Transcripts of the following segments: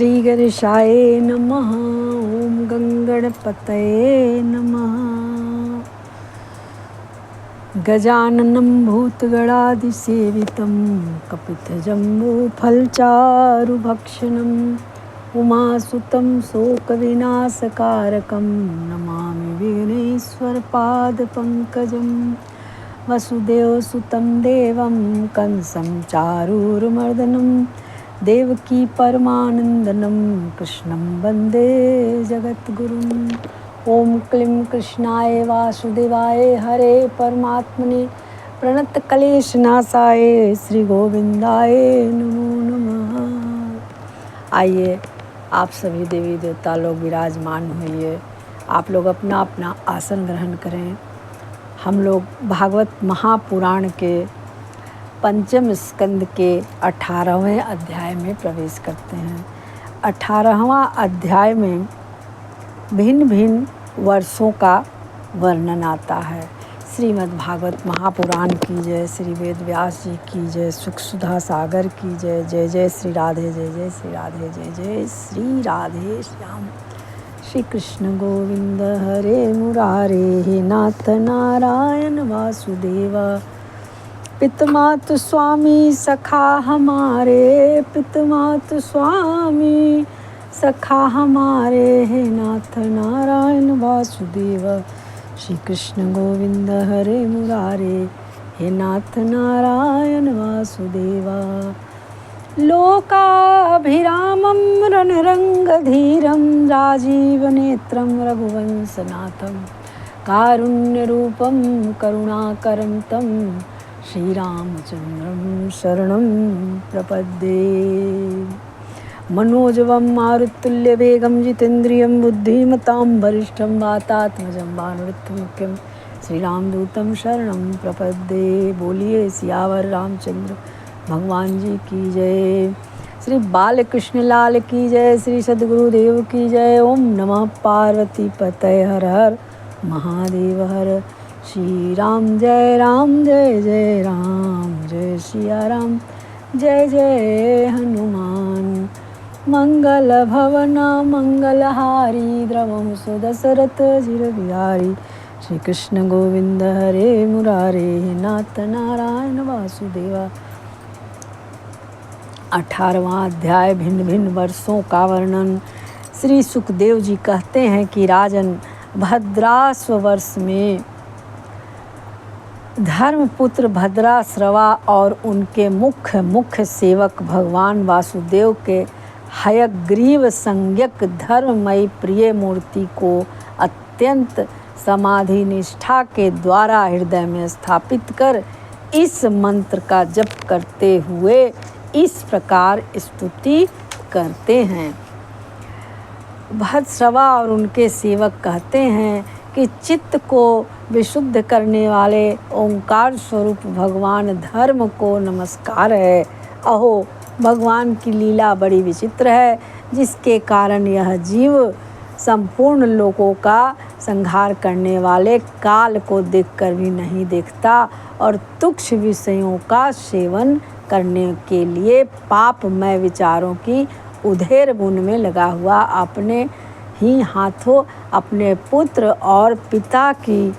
श्री गणेशाय नमः। ओम गंगणपतये नमः। गजाननं भूतगणादिसेवितं कपितजम्बूफलचारुभक्षणं उमासुतं शोकविनाशकारकं नमामि विघ्नेश्वरपादपङ्कजं। वसुदेवसुतं देवं कंसं चारूरमर्दनं देवकी परमानन्दनं कृष्णं वन्दे जगद्गुरुम्। ओम क्लीं कृष्णाय वासुदेवाय हरे परमात्मने प्रणतक्लेशनाशाय श्री गोविंदाय नमो नमः। आइए आप सभी देवी देवता लोग विराजमान हुए। आप लोग अपना अपना आसन ग्रहण करें। हम लोग भागवत महापुराण के पंचम स्कंद के 18वें अध्याय में प्रवेश करते हैं। 18वां अध्याय में भिन्न भिन्न वर्षों का वर्णन आता है। श्रीमद् भागवत महापुराण की जय, श्री वेद व्यास जी की जय, सुख सुधा सागर की जय। जय जय श्री राधे, जय जय श्री राधे, जय जय श्री राधे श्याम। श्री कृष्ण गोविंद हरे मुरारे, हे नाथ नारायण वासुदेवा। पितमातु स्वामी सखा हमारे, पितमातु स्वामी सखा हमारे, हे नाथ नारायण वासुदेव। श्री कृष्ण गोविंद हरे मुरारे, हे नाथ नारायण वासुदेवा। लोकाभिरामं रणरंगधीरं राजीवनेत्रं रघुवंशनाथं कारुण्यरूपं करुणाकरं तं श्रीरामचन्द्रं शरणं प्रपद्ये। मनोजवं मारुतुल्यवेगं जितेन्द्रियं बुद्धिमतां वरिष्ठं वातात्मजं भानुरथमुख्यं श्रीरामदूतं शरणं प्रपद्ये। बोलिए सियावर रामचंद्र भगवान जी की जय। श्री बालकृष्ण लाल की जय, श्री सद्गुरुदेव की जय। ओम नमः पार्वती पतये हर हर महादेव हर। श्री राम जय जय राम, जय सिया राम, जय जय हनुमान। मंगल भवना मंगलहारी, द्रवं सुदशरथ चिर बिहारी। श्री कृष्ण गोविंद हरे मुरारे, हे नाथ नारायण वासुदेवा। 18वां अध्याय भिन्न भिन्न वर्षों का वर्णन। श्री सुखदेव जी कहते हैं कि राजन, भद्राश्व वर्ष में धर्मपुत्र भद्राश्रवा और उनके मुख्य सेवक भगवान वासुदेव के हयग्रीव संज्ञक धर्ममयी प्रिय मूर्ति को अत्यंत समाधि निष्ठा के द्वारा हृदय में स्थापित कर इस मंत्र का जप करते हुए इस प्रकार स्तुति करते हैं। भद्रश्रवा और उनके सेवक कहते हैं कि चित्त को विशुद्ध करने वाले ओंकार स्वरूप भगवान धर्म को नमस्कार है। अहो, भगवान की लीला बड़ी विचित्र है, जिसके कारण यह जीव संपूर्ण लोगों का संहार करने वाले काल को देखकर भी नहीं देखता और तुच्छ विषयों का सेवन करने के लिए पापमय विचारों की उधेर बुन में लगा हुआ अपने ही हाथों अपने पुत्र और पिता की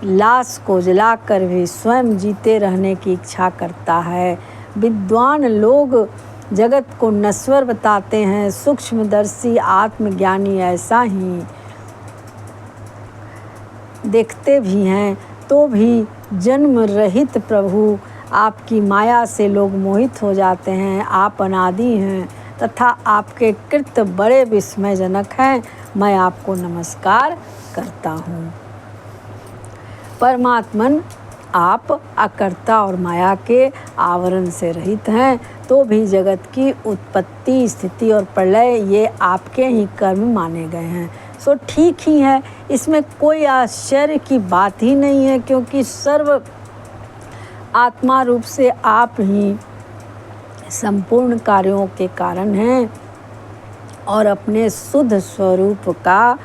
लाश को जलाकर भी स्वयं जीते रहने की इच्छा करता है। विद्वान लोग जगत को नश्वर बताते हैं, सूक्ष्मदर्शी आत्मज्ञानी ऐसा ही देखते भी हैं, तो भी जन्म रहित प्रभु आपकी माया से लोग मोहित हो जाते हैं। आप अनादि हैं तथा आपके कृत्य बड़े विस्मयजनक हैं। मैं आपको नमस्कार करता हूँ। परमात्मन, आप अकर्ता और माया के आवरण से रहित हैं, तो भी जगत की उत्पत्ति, स्थिति और प्रलय ये आपके ही कर्म माने गए हैं। सो ठीक ही है, इसमें कोई आश्चर्य की बात ही नहीं है, क्योंकि सर्व आत्मा रूप से आप ही संपूर्ण कार्यों के कारण हैं और अपने शुद्ध स्वरूप का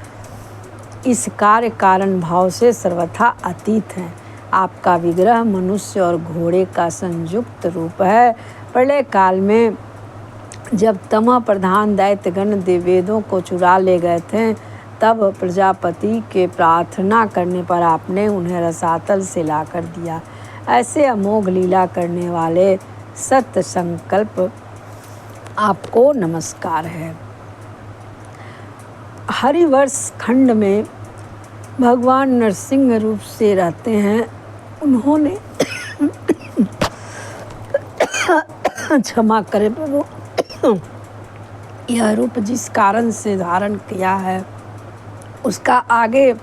इस कार्य कारण भाव से सर्वथा अतीत हैं। आपका विग्रह मनुष्य और घोड़े का संयुक्त रूप है। प्रलय काल में जब तमः प्रधान दैत्यगण देववेदों को चुरा ले गए थे, तब प्रजापति के प्रार्थना करने पर आपने उन्हें रसातल से लाकर दिया। ऐसे अमोघ लीला करने वाले सत्य संकल्प आपको नमस्कार है। हरिवर्ष खंड में भगवान नरसिंह रूप से रहते हैं। उन्होंने क्षमा करे प्रभु, यह रूप जिस कारण से धारण किया है उसका आगे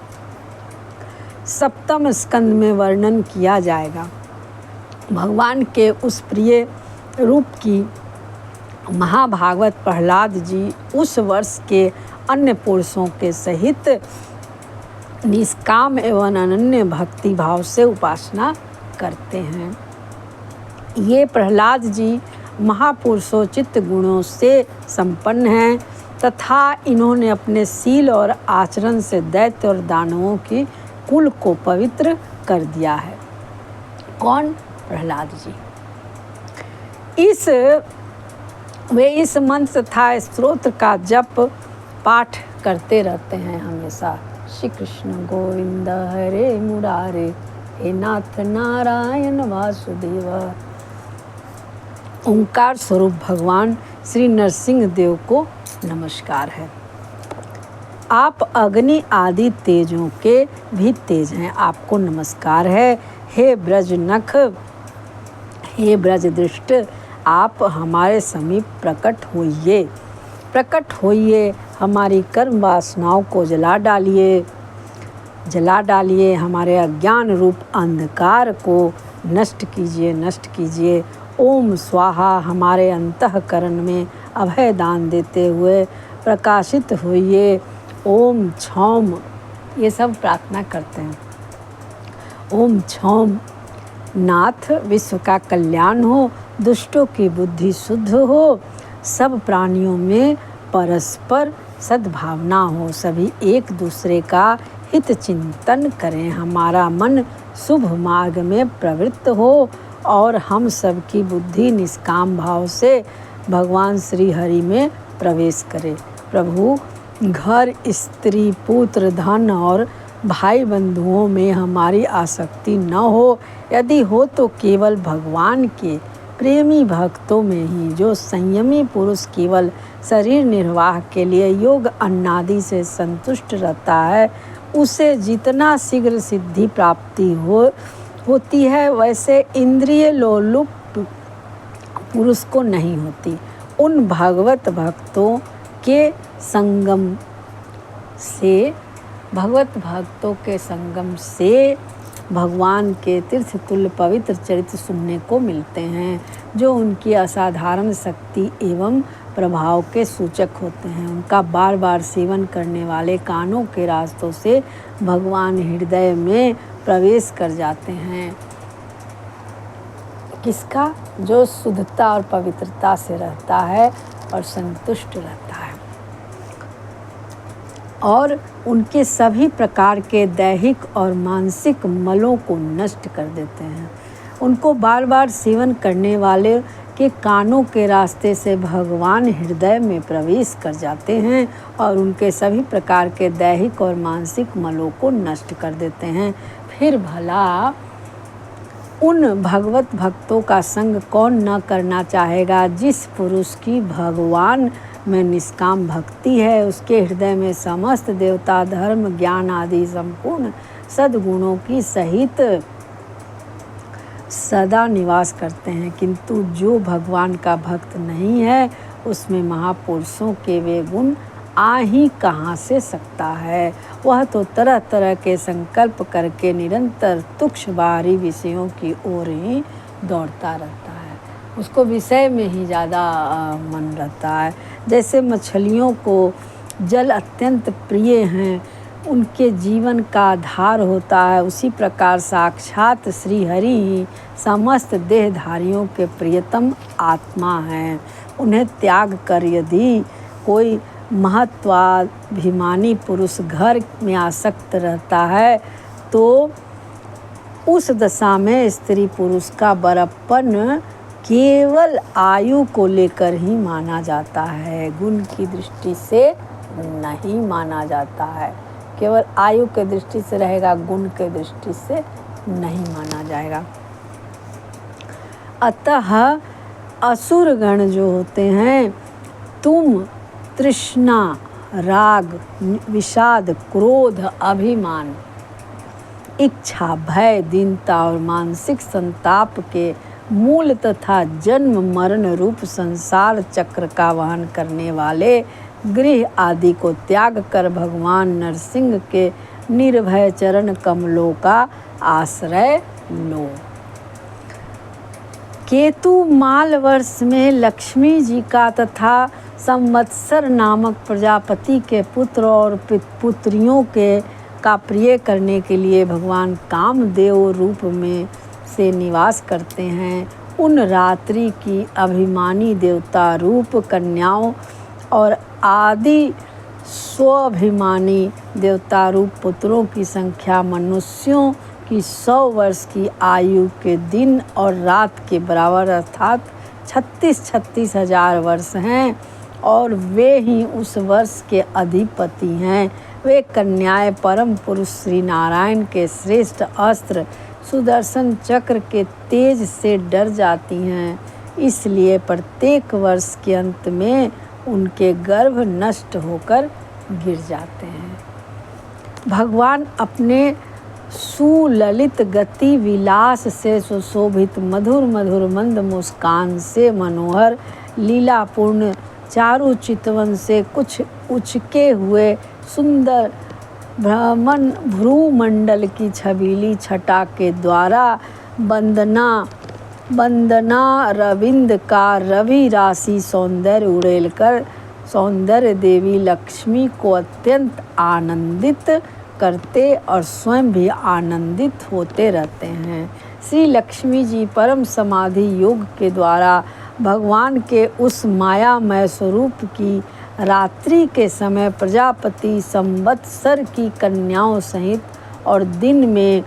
सप्तम स्कंद में वर्णन किया जाएगा। भगवान के उस प्रिय रूप की महाभागवत प्रहलाद जी उस वर्ष के अन्य पुरुषों के सहित निष्काम एवं अनन्य भक्ति भाव से उपासना करते हैं। ये प्रहलाद जी महापुरुषोचित गुणों से संपन्न हैं तथा इन्होंने अपने शील और आचरण से दैत्य और दानवों की कुल को पवित्र कर दिया है। कौन? प्रहलाद जी। वे इस मंत्र तथा स्तोत्र का जप पाठ करते रहते हैं हमेशा। श्री कृष्ण गोविंद हरे मुरारे, हे नाथ नारायण वासुदेव। ओंकार स्वरूप भगवान श्री नरसिंह देव को नमस्कार है। आप अग्नि आदि तेजों के भी तेज हैं, आपको नमस्कार है। हे ब्रजनख, हे ब्रजदृष्ट, आप हमारे समीप प्रकट होइए, हमारी कर्म वासनाओं को जला डालिए, हमारे अज्ञान रूप अंधकार को नष्ट कीजिए। ओम स्वाहा, हमारे अंतःकरण में अभय दान देते हुए प्रकाशित होइए। ओम क्षौम, ये सब प्रार्थना करते हैं। ओम क्षौम, नाथ विश्व का कल्याण हो, दुष्टों की बुद्धि शुद्ध हो, सब प्राणियों में परस्पर सद्भावना हो, सभी एक दूसरे का हित चिंतन करें, हमारा मन शुभ मार्ग में प्रवृत्त हो और हम सब की बुद्धि निष्काम भाव से भगवान श्री हरि में प्रवेश करे। प्रभु, घर, स्त्री, पुत्र, धन और भाई बंधुओं में हमारी आसक्ति न हो, यदि हो तो केवल भगवान के प्रेमी भक्तों में ही। जो संयमी पुरुष केवल शरीर निर्वाह के लिए योग अन्नादि से संतुष्ट रहता है, उसे जितना शीघ्र सिद्धि प्राप्ति होती है, वैसे इंद्रिय लोलुप पुरुष को नहीं होती। उन भगवत भक्तों के संगम से भगवान के तीर्थ तुल्य पवित्र चरित्र सुनने को मिलते हैं, जो उनकी असाधारण शक्ति एवं प्रभाव के सूचक होते हैं। उनका बार बार सेवन करने वाले कानों के रास्तों से भगवान हृदय में प्रवेश कर जाते हैं। किसका? जो शुद्धता और पवित्रता से रहता है और संतुष्ट रहता है और उनके सभी प्रकार के दैहिक और मानसिक मलों को नष्ट कर देते हैं। उनको बार बार सेवन करने वाले के कानों के रास्ते से भगवान हृदय में प्रवेश कर जाते हैं और उनके सभी प्रकार के दैहिक और मानसिक मलों को नष्ट कर देते हैं। फिर भला उन भगवत भक्तों का संग कौन न करना चाहेगा? जिस पुरुष की भगवान में निष्काम भक्ति है, उसके हृदय में समस्त देवता, धर्म, ज्ञान आदि संपूर्ण सद्गुणों की सहित सदा निवास करते हैं। किंतु जो भगवान का भक्त नहीं है, उसमें महापुरुषों के वे गुण आ ही कहाँ से सकता है। वह तो तरह तरह के संकल्प करके निरंतर तुक्ष बाहरी विषयों की ओर ही दौड़ता रहता है। उसको विषय में ही ज़्यादा मन रहता है। जैसे मछलियों को जल अत्यंत प्रिय हैं, उनके जीवन का आधार होता है, उसी प्रकार साक्षात श्री हरि ही समस्त देहधारियों के प्रियतम आत्मा हैं। उन्हें त्याग कर यदि कोई महत्वाभिमानी पुरुष घर में आसक्त रहता है, तो उस दशा में स्त्री पुरुष का बड़प्पन केवल आयु को लेकर ही माना जाता है, गुण की दृष्टि से नहीं माना जाता है। केवल आयु के दृष्टि से रहेगा, गुण के दृष्टि से नहीं माना जाएगा। अतः असुरगण जो होते हैं, तुम तृष्णा, राग, विषाद, क्रोध, अभिमान, इच्छा, भय, दीनता और मानसिक संताप के मूल तथा जन्म मरण रूप संसार चक्र का वहन करने वाले गृह आदि को त्याग कर भगवान नरसिंह के निर्भय चरण कमलों का आश्रय लो। केतु माल वर्ष में लक्ष्मी जी का तथा संवत्सर नामक प्रजापति के पुत्र और पुत्रियों के का प्रिय करने के लिए भगवान कामदेव रूप में से निवास करते हैं। उन रात्रि की अभिमानी देवता रूप कन्याओं और आदि स्वाभिमानी देवता रूप पुत्रों की संख्या मनुष्यों की 100 वर्ष की आयु के दिन और रात के बराबर अर्थात 36 हजार वर्ष हैं, और वे ही उस वर्ष के अधिपति हैं। वे कन्याएं परम पुरुष श्री नारायण के श्रेष्ठ अस्त्र सुदर्शन चक्र के तेज से डर जाती हैं, इसलिए प्रत्येक वर्ष के अंत में उनके गर्भ नष्ट होकर गिर जाते हैं। भगवान अपने सुललित गति विलास से सुशोभित मधुर मधुर मंद मुस्कान से मनोहर लीलापूर्ण चारु चितवन से कुछ उचके हुए सुंदर भ्रूमंडल की छबीली छटा के द्वारा वंदना रविंद का रवि राशि सौंदर्य उड़ेलकर सौंदर्य देवी लक्ष्मी को अत्यंत आनंदित करते और स्वयं भी आनंदित होते रहते हैं। श्री लक्ष्मी जी परम समाधि योग के द्वारा भगवान के उस मायामय स्वरूप की रात्रि के समय प्रजापति संवत्सर की कन्याओं सहित और दिन में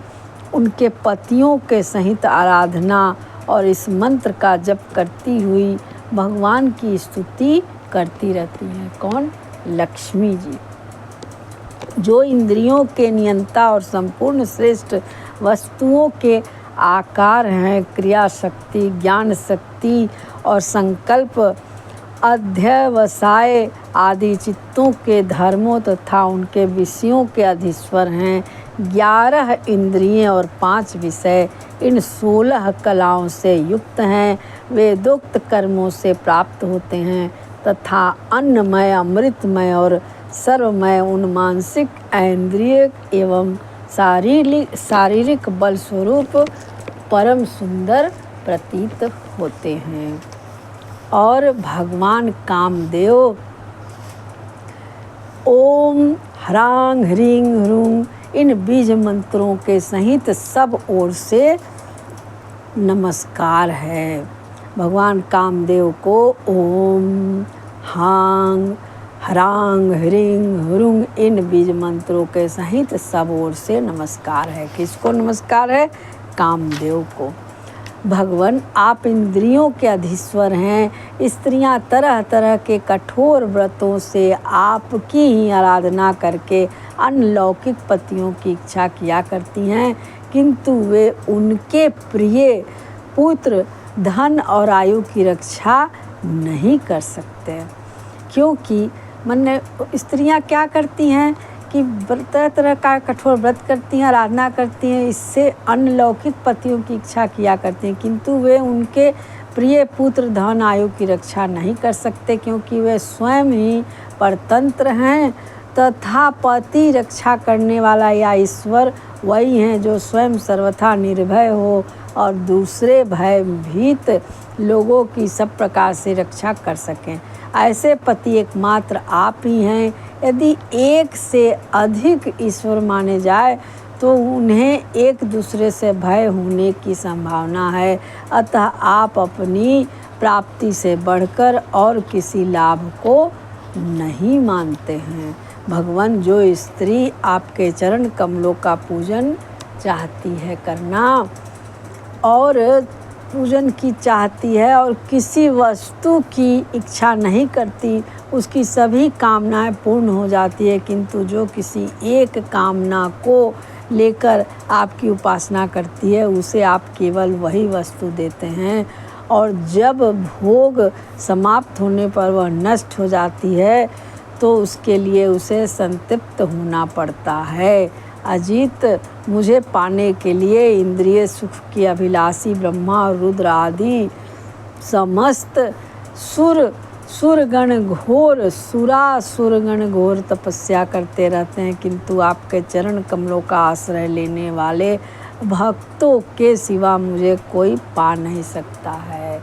उनके पतियों के सहित आराधना और इस मंत्र का जप करती हुई भगवान की स्तुति करती रहती हैं। कौन? लक्ष्मी जी, जो इंद्रियों के नियंता और संपूर्ण श्रेष्ठ वस्तुओं के आकार हैं। क्रिया शक्ति, ज्ञान शक्ति और संकल्प, अध्यवसाय आदि चित्तों के धर्मों तथा उनके विषयों के अधीश्वर हैं। 11 इंद्रियें और 5 विषय इन 16 कलाओं से युक्त हैं। वेदोक्त कर्मों से प्राप्त होते हैं तथा अन्नमय, अमृतमय और सर्वमय उन मानसिक, इंद्रिय एवं शारीरिक बल स्वरूप परम सुंदर प्रतीत होते हैं। और भगवान कामदेव ओम ह्रांग ह्रीं ह्रूं इन बीज मंत्रों के सहित सब ओर से नमस्कार है। भगवान कामदेव को ओम हांग ह्रांग ह्रीं ह्रूं इन बीज मंत्रों के सहित सब ओर से नमस्कार है। किसको नमस्कार है? कामदेव को। भगवान आप इंद्रियों के अधीश्वर हैं। स्त्रियां तरह तरह के कठोर व्रतों से आपकी ही आराधना करके अनलौकिक पतियों की इच्छा किया करती हैं, किंतु वे उनके प्रिय पुत्र, धन और आयु की रक्षा नहीं कर सकते, क्योंकि स्त्रियां क्या करती हैं कि तरह तरह का कठोर व्रत करती हैं, आराधना करती हैं, इससे अनलौकिक पतियों की इच्छा किया करती हैं, किंतु वे उनके प्रिय पुत्र, धन, आयु की रक्षा नहीं कर सकते, क्योंकि वे स्वयं ही परतंत्र हैं तथा पति रक्षा करने वाला या ईश्वर वही हैं जो स्वयं सर्वथा निर्भय हो और दूसरे भयभीत लोगों की सब प्रकार से रक्षा कर सकें। ऐसे पति एकमात्र आप ही हैं। यदि एक से अधिक ईश्वर माने जाए तो उन्हें एक दूसरे से भय होने की संभावना है। अतः आप अपनी प्राप्ति से बढ़कर और किसी लाभ को नहीं मानते हैं। भगवान, जो स्त्री आपके चरण कमलों का पूजन चाहती है करना और पूजन की चाहती है और किसी वस्तु की इच्छा नहीं करती, उसकी सभी कामनाएं पूर्ण हो जाती है। किंतु जो किसी एक कामना को लेकर आपकी उपासना करती है, उसे आप केवल वही वस्तु देते हैं, और जब भोग समाप्त होने पर वह नष्ट हो जाती है तो उसके लिए उसे संतृप्त होना पड़ता है। अजीत, मुझे पाने के लिए इंद्रिय सुख की अभिलाषी ब्रह्मा और रुद्र आदि समस्त सुरगण घोर तपस्या करते रहते हैं, किंतु आपके चरण कमलों का आश्रय लेने वाले भक्तों के सिवा मुझे कोई पा नहीं सकता है।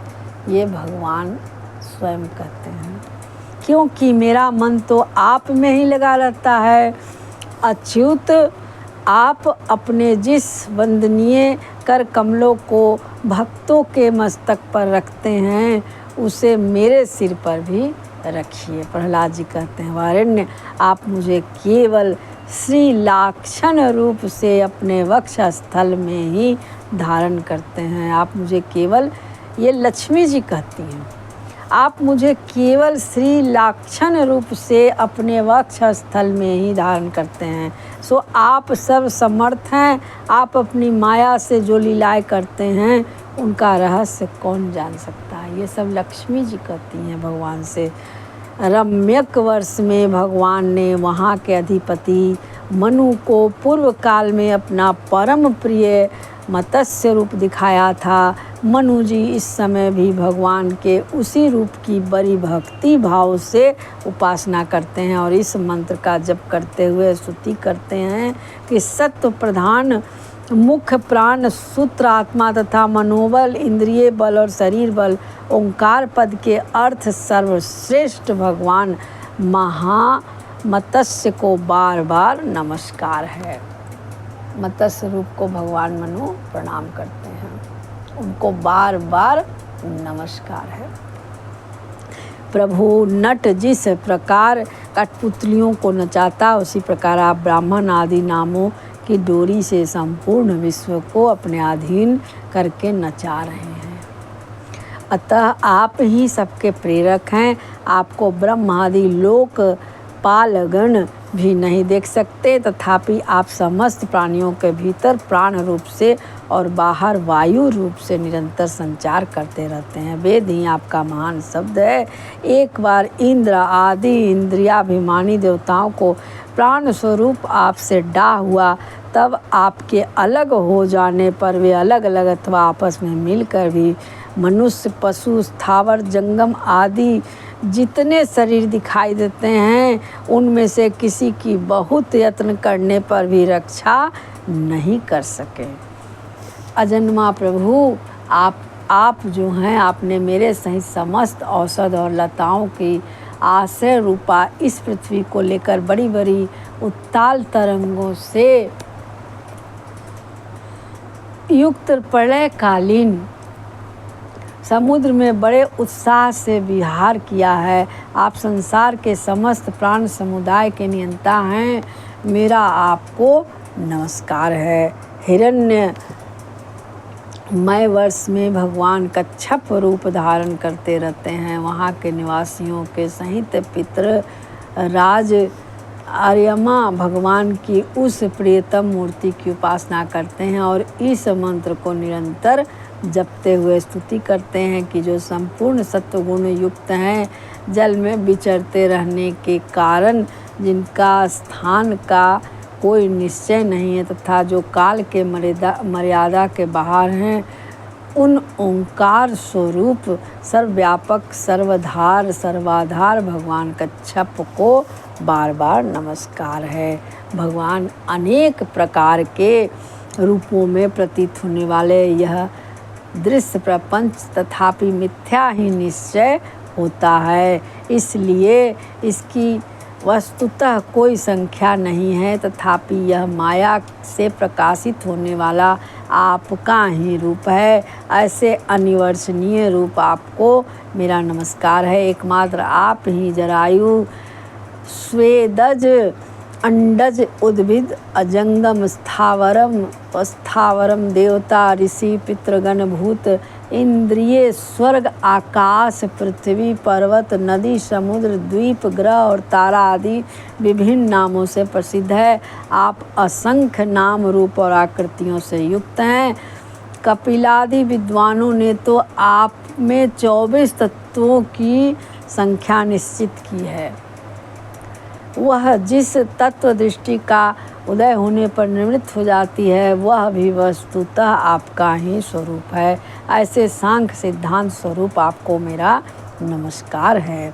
ये भगवान स्वयं कहते हैं, क्योंकि मेरा मन तो आप में ही लगा रहता है। अच्युत, आप अपने जिस वंदनीय कर कमलों को भक्तों के मस्तक पर रखते हैं, उसे मेरे सिर पर भी रखिए। प्रहलाद जी कहते हैं, वारण्य, आप मुझे केवल श्री लाक्षण रूप से अपने वक्ष स्थल में ही धारण करते हैं। आप मुझे केवल, ये लक्ष्मी जी कहती हैं, आप मुझे केवल श्री लाक्षण रूप से अपने वक्ष स्थल में ही धारण करते हैं। सो आप सर्व समर्थ हैं। आप अपनी माया से जो लीलाएं करते हैं, उनका रहस्य कौन जान सकता है। ये सब लक्ष्मी जी कहती हैं भगवान से। रम्यक वर्ष में भगवान ने वहाँ के अधिपति मनु को पूर्व काल में अपना परम प्रिय मत्स्य रूप दिखाया था। मनु जी इस समय भी भगवान के उसी रूप की बड़ी भक्ति भाव से उपासना करते हैं और इस मंत्र का जप करते हुए स्तुति करते हैं कि सत्व प्रधान मुख्य प्राण सूत्र आत्मा तथा मनोबल, इंद्रिय बल और शरीर बल, ओंकार पद के अर्थ सर्वश्रेष्ठ भगवान महामत्स्य को बार बार नमस्कार है। मत्स्य रूप को भगवान मनु प्रणाम करते हैं, उनको बार बार नमस्कार है। प्रभु नट जिस प्रकार कठपुतलियों को नचाता, उसी प्रकार आप ब्राह्मण आदि नामों की डोरी से संपूर्ण विश्व को अपने अधीन करके नचा रहे हैं। अतः आप ही सबके प्रेरक हैं। आपको ब्रह्म आदि लोक पालगण भी नहीं देख सकते, तथापि आप समस्त प्राणियों के भीतर प्राण रूप से और बाहर वायु रूप से निरंतर संचार करते रहते हैं। वेद ही आपका महान शब्द है। एक बार इंद्र आदि इंद्रियाभिमानी देवताओं को प्राण स्वरूप आपसे डाह हुआ, तब आपके अलग हो जाने पर वे अलग अलग अथवा आपस में मिलकर भी मनुष्य, पशु, स्थावर, जंगम आदि जितने शरीर दिखाई देते हैं, उनमें से किसी की बहुत यत्न करने पर भी रक्षा नहीं कर सके। अजन्मा प्रभु, आप जो हैं, आपने मेरे सहित समस्त औषध और लताओं की आश्रय रूपा इस पृथ्वी को लेकर बड़ी बड़ी उत्ताल तरंगों से युक्त प्रलयकालीन समुद्र में बड़े उत्साह से विहार किया है। आप संसार के समस्त प्राण समुदाय के नियंता हैं। मेरा आपको नमस्कार है। हिरण्य मय वर्ष में भगवान कच्छप रूप धारण करते रहते हैं। वहाँ के निवासियों के सहित पितृ राज आर्यमा भगवान की उस प्रियतम मूर्ति की उपासना करते हैं और इस मंत्र को निरंतर जपते हुए स्तुति करते हैं कि जो संपूर्ण सत्वगुण युक्त हैं, जल में विचरते रहने के कारण जिनका स्थान का कोई निश्चय नहीं है तथा जो काल के मर्यादा के बाहर हैं, उन ओंकार स्वरूप सर्वव्यापक सर्वधार सर्वाधार भगवान कच्छप को बार बार नमस्कार है। भगवान अनेक प्रकार के रूपों में प्रतीत होने वाले यह दृश्य प्रपंच तथापि मिथ्या ही निश्चय होता है, इसलिए इसकी वस्तुतः कोई संख्या नहीं है, तथापि यह माया से प्रकाशित होने वाला आपका ही रूप है। ऐसे अनिवर्चनीय रूप आपको मेरा नमस्कार है। एकमात्र आप ही जरायु, स्वेदज, अंडज, उद्भिद, अजंगम, स्थावरम, देवता, ऋषि, पितृगण, भूत इंद्रिय, स्वर्ग, आकाश, पृथ्वी, पर्वत, नदी, समुद्र, द्वीप, ग्रह और तारा आदि विभिन्न नामों से प्रसिद्ध है। आप असंख्य नाम, रूप और आकृतियों से युक्त हैं। कपिलादि विद्वानों ने तो आप में 24 तत्वों की संख्या निश्चित की है। वह जिस तत्व दृष्टि का उदय होने पर निवृत्त हो जाती है, वह भी वस्तुतः आपका ही स्वरूप है। ऐसे सांख्य सिद्धांत स्वरूप आपको मेरा नमस्कार है।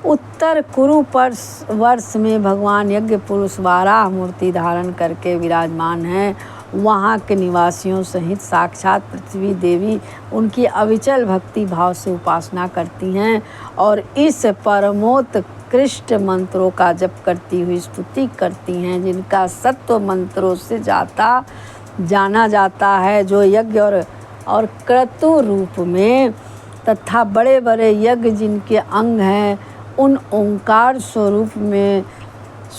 उत्तर कुरु वर्ष में भगवान यज्ञ पुरुष वाराह मूर्ति धारण करके विराजमान हैं। वहाँ के निवासियों सहित साक्षात पृथ्वी देवी उनकी अविचल भक्ति भाव से उपासना करती हैं और इस परमोत्कृष्ट मंत्रों का जप करती हुई स्तुति करती हैं, जिनका सत्व मंत्रों से जाना जाता है, जो यज्ञ और क्रतु रूप में तथा बड़े बड़े यज्ञ जिनके अंग हैं, उन ओंकार स्वरूप में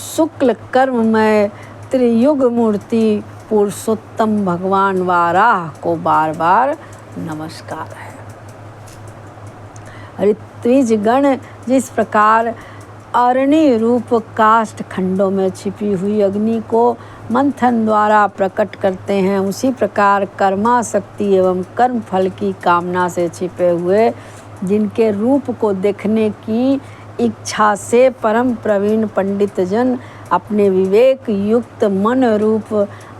शुक्ल कर्ममय त्रियुग मूर्ति पुरुषोत्तम भगवान वाराह को बार बार नमस्कार है। ऋत्विज गण जिस प्रकार अरणि रूप काष्ठ खंडों में छिपी हुई अग्नि को मंथन द्वारा प्रकट करते हैं, उसी प्रकार कर्माशक्ति एवं कर्म फल की कामना से छिपे हुए जिनके रूप को देखने की इच्छा से परम प्रवीण पंडित जन अपने विवेक युक्त मन रूप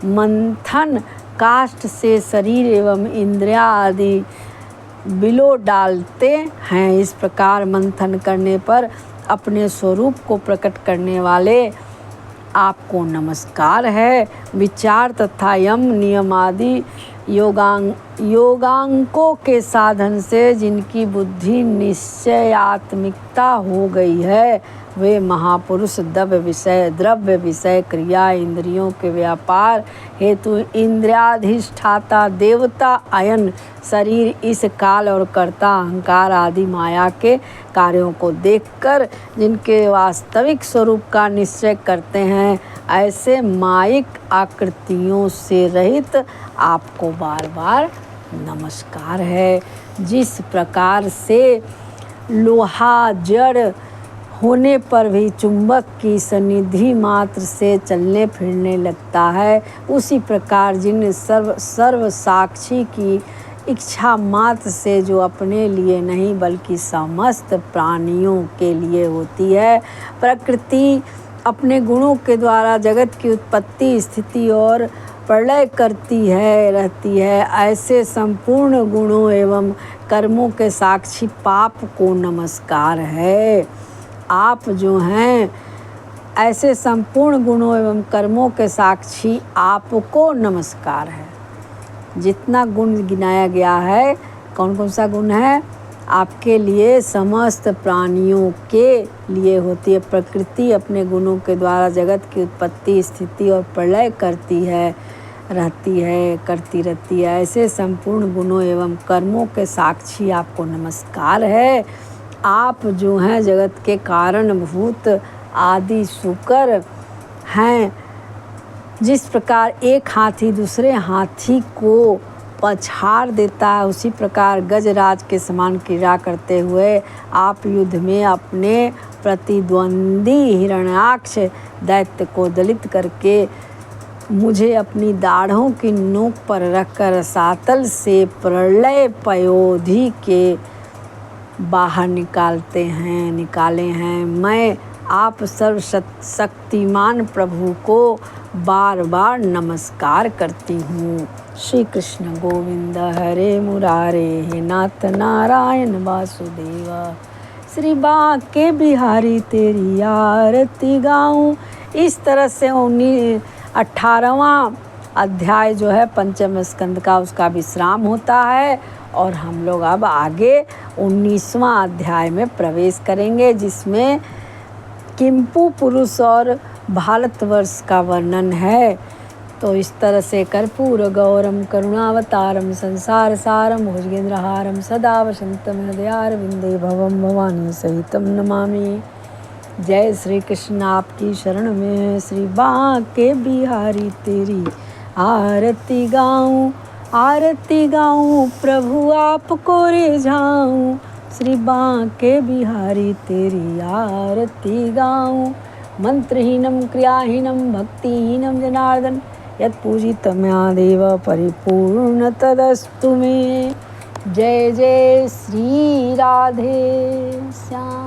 मंथन काष्ठ से शरीर एवं इंद्रिया आदि बिलो डालते हैं। इस प्रकार मंथन करने पर अपने स्वरूप को प्रकट करने वाले आपको नमस्कार है। विचार तथा यम नियम आदि योगांकों के साधन से जिनकी बुद्धि निश्चयात्मिकता हो गई है, वे महापुरुष द्रव्य विषय क्रिया इंद्रियों के व्यापार हेतु इंद्रियाधिष्ठाता देवता अयन शरीर इस काल और कर्ता अहंकार आदि माया के कार्यों को देखकर जिनके वास्तविक स्वरूप का निश्चय करते हैं, ऐसे मायिक आकृतियों से रहित आपको बार बार नमस्कार है। जिस प्रकार से लोहा जड़ होने पर भी चुंबक की सन्निधि मात्र से चलने फिरने लगता है, उसी प्रकार जिन सर्व साक्षी की इच्छा मात्र से, जो अपने लिए नहीं बल्कि समस्त प्राणियों के लिए होती है, प्रकृति अपने गुणों के द्वारा जगत की उत्पत्ति स्थिति और प्रलय करती रहती है, ऐसे संपूर्ण गुणों एवं कर्मों के साक्षी पाप को नमस्कार है। आप जो हैं ऐसे संपूर्ण गुणों एवं कर्मों के साक्षी आपको नमस्कार है। जितना गुण गिनाया गया है, कौन कौन सा गुण है, आपके लिए समस्त प्राणियों के लिए होती है। प्रकृति अपने गुणों के द्वारा जगत की उत्पत्ति स्थिति और प्रलय करती रहती है। ऐसे संपूर्ण गुणों एवं कर्मों के साक्षी आपको नमस्कार है। आप जो हैं जगत के कारणभूत आदि शुकर हैं। जिस प्रकार एक हाथी दूसरे हाथी को पछाड़ देता है, उसी प्रकार गजराज के समान क्रीड़ा करते हुए आप युद्ध में अपने प्रतिद्वंदी हिरण्याक्ष दैत्य को दलित करके मुझे अपनी दाढ़ों की नोक पर रखकर सातल से प्रलय पयोधि के बाहर निकाले हैं। मैं आप सर्वशक्तिमान प्रभु को बार बार नमस्कार करती हूँ। श्री कृष्ण गोविंद हरे मुरारे हे नाथ नारायण वासुदेवा, श्री बांके बिहारी तेरी आरती गाऊं। इस तरह से 18वां अध्याय जो है पंचम स्कंद का, उसका विश्राम होता है और हम लोग अब आगे 19वां अध्याय में प्रवेश करेंगे, जिसमें किंपु पुरुष और भारतवर्ष का वर्णन है। तो इस तरह से कर्पूर गौरम करुणावतारम संसार सारम भुजगेंद्रहारम सदा वसंतम हृदयारविंदे भवम भवानी सहितम नमामि। जय श्री कृष्ण, आपकी शरण में श्री बांके बिहारी तेरी आरती गाऊं। आरती गाऊं प्रभु आपको रिझाऊं, श्री बांके बिहारी तेरी आरती गाऊं। मंत्रहीनम क्रियाहीनम भक्तिहीनम जनार्दन, यत्पूजितमयादेव परिपूर्ण तदस्तु मे। जय जय श्री राधे श्याम।